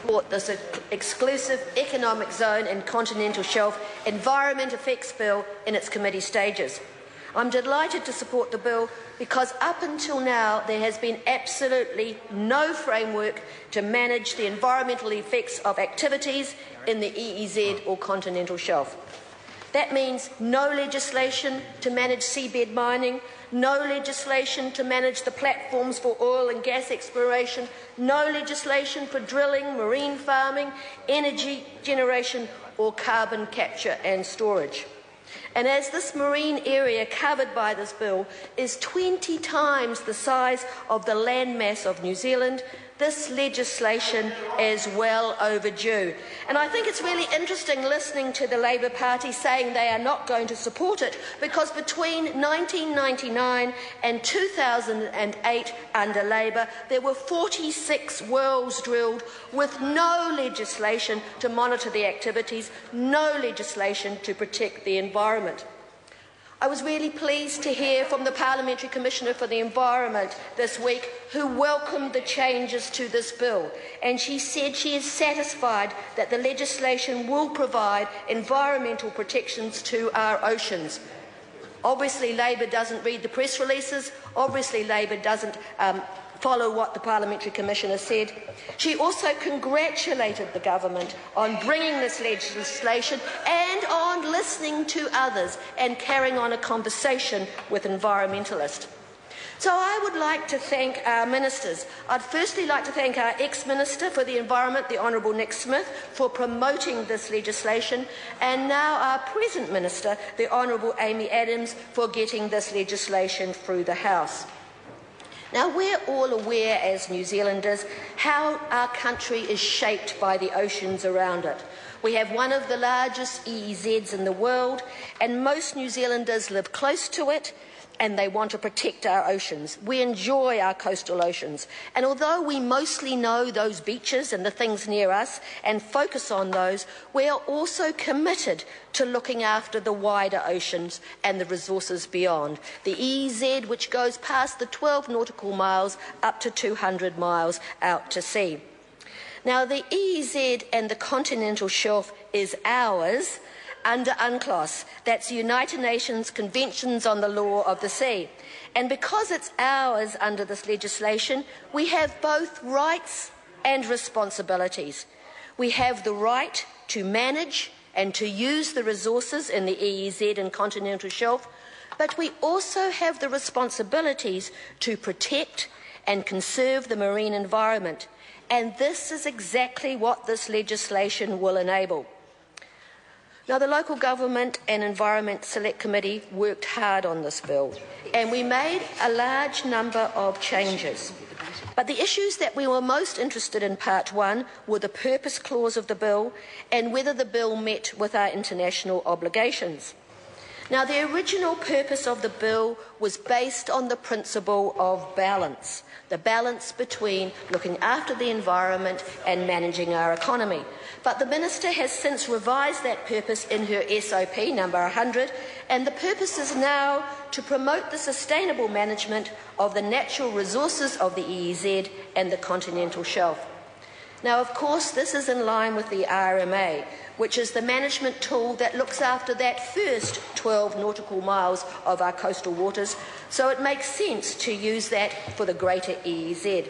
support this exclusive economic zone and continental shelf Environment Effects Bill in its committee stages. I'm delighted to support the bill because up until now there has been absolutely no framework to manage the environmental effects of activities in the EEZ or continental shelf. That means no legislation to manage seabed mining, no legislation to manage the platforms for oil and gas exploration, no legislation for drilling, marine farming, energy generation or carbon capture and storage. And as this marine area covered by this bill is 20 times the size of the landmass of New Zealand, this legislation is well overdue. And I think it's really interesting listening to the Labour Party saying they are not going to support it, because between 1999 and 2008 under Labour, there were 46 wells drilled with no legislation to monitor the activities, no legislation to protect the environment. I was really pleased to hear from the Parliamentary Commissioner for the Environment this week, who welcomed the changes to this bill, and she said she is satisfied that the legislation will provide environmental protections to our oceans. Obviously, Labour doesn't read the press releases. Obviously, Labour doesn't follow what the Parliamentary Commissioner said. She also congratulated the government on bringing this legislation and on listening to others and carrying on a conversation with environmentalists. So I would like to thank our ministers. I'd firstly like to thank our ex-Minister for the Environment, the Honourable Nick Smith, for promoting this legislation, and now our present Minister, the Honourable Amy Adams, for getting this legislation through the House. Now, we're all aware as New Zealanders how our country is shaped by the oceans around it. We have one of the largest EEZs in the world, and most New Zealanders live close to it, and they want to protect our oceans. We enjoy our coastal oceans, and although we mostly know those beaches and the things near us and focus on those, we are also committed to looking after the wider oceans and the resources beyond. The EEZ, which goes past the 12 nautical miles up to 200 miles out to sea. Now, the EEZ and the continental shelf is ours under UNCLOS, that's the United Nations Conventions on the Law of the Sea. And because it's ours under this legislation, we have both rights and responsibilities. We have the right to manage and to use the resources in the EEZ and continental shelf, but we also have the responsibilities to protect and conserve the marine environment. And this is exactly what this legislation will enable. Now, the Local Government and Environment Select Committee worked hard on this bill, and we made a large number of changes. But the issues that we were most interested in Part 1 were the purpose clause of the bill and whether the bill met with our international obligations. Now, the original purpose of the bill was based on the principle of balance, the balance between looking after the environment and managing our economy. But the Minister has since revised that purpose in her SOP number 100, and the purpose is now to promote the sustainable management of the natural resources of the EEZ and the continental shelf. Now, of course, this is in line with the RMA, which is the management tool that looks after that first 12 nautical miles of our coastal waters, so it makes sense to use that for the greater EEZ.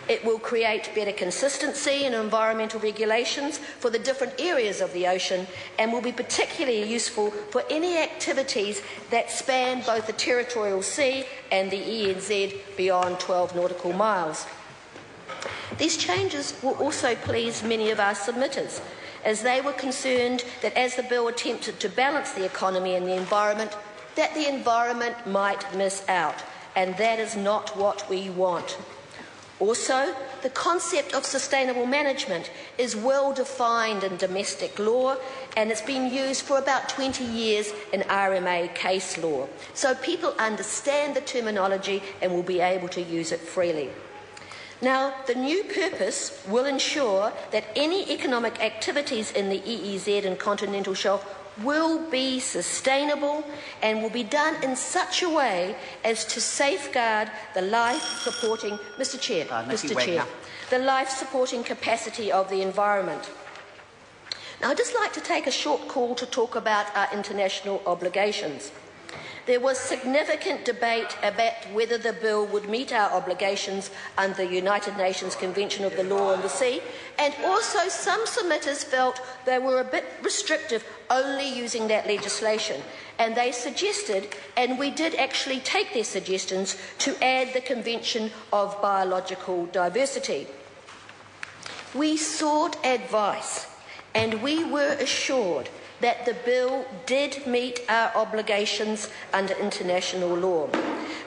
It will create better consistency in environmental regulations for the different areas of the ocean and will be particularly useful for any activities that span both the territorial sea and the EEZ beyond 12 nautical miles. These changes will also please many of our submitters, as they were concerned that as the bill attempted to balance the economy and the environment, that the environment might miss out, and that is not what we want. Also, the concept of sustainable management is well defined in domestic law, and it's been used for about 20 years in RMA case law. So people understand the terminology and will be able to use it freely. Now, the new purpose will ensure that any economic activities in the EEZ and continental shelf will be sustainable and will be done in such a way as to safeguard the life-supporting, the life-supporting capacity of the environment. Now, I'd just like to take a short call to talk about our international obligations. There was significant debate about whether the bill would meet our obligations under the United Nations Convention of the Law on the Sea, and also some submitters felt they were a bit restrictive only using that legislation. And they suggested, and we did actually take their suggestions, to add the Convention of Biological Diversity. We sought advice, and we were assured that the bill did meet our obligations under international law.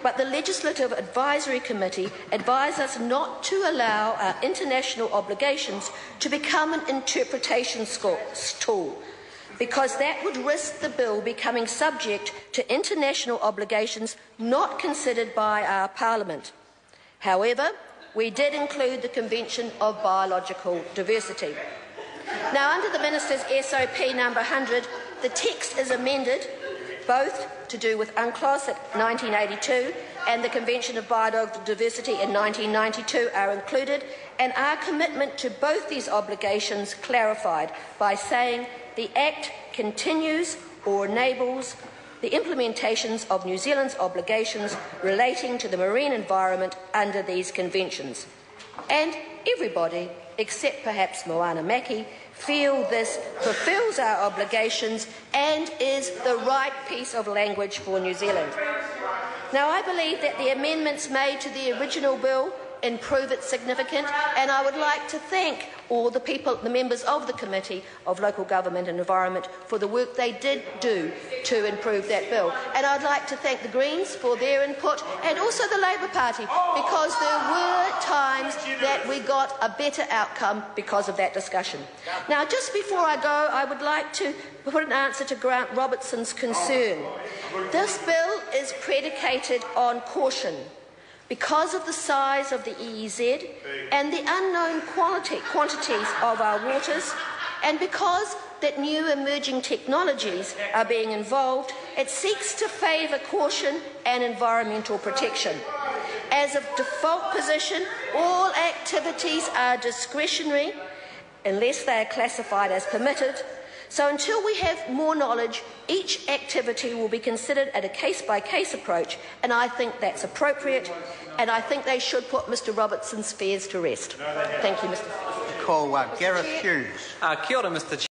But the Legislative Advisory Committee advised us not to allow our international obligations to become an interpretation tool, because that would risk the bill becoming subject to international obligations not considered by our Parliament. However, we did include the Convention of Biological Diversity. Now, under the Minister's SOP number 100, the text is amended, both to do with UNCLOS at 1982 and the Convention of Biological Diversity in 1992 are included, and our commitment to both these obligations clarified by saying the Act continues or enables the implementations of New Zealand's obligations relating to the marine environment under these conventions. And everybody, except perhaps Moana Maki, feel this fulfills our obligations and is the right piece of language for New Zealand. Now, I believe that the amendments made to the original bill improve its significance, and I would like to thank all the people, the members of the Committee of Local Government and Environment, for the work they did do to improve that bill. And I'd like to thank the Greens for their input, and also the Labour Party, because there were times that we got a better outcome because of that discussion. Now, just before I go, I would like to put an answer to Grant Robertson's concern. This bill is predicated on caution, because of the size of the EEZ and the unknown quantities of our waters, and because that new emerging technologies are being involved, it seeks to favour caution and environmental protection. As a default position, all activities are discretionary unless they are classified as permitted. So until we have more knowledge, each activity will be considered at a case-by-case approach, and I think that's appropriate, and I think they should put Mr Robertson's fears to rest. Thank you, Mr. Call Gareth Hughes. Kia ora, Mr.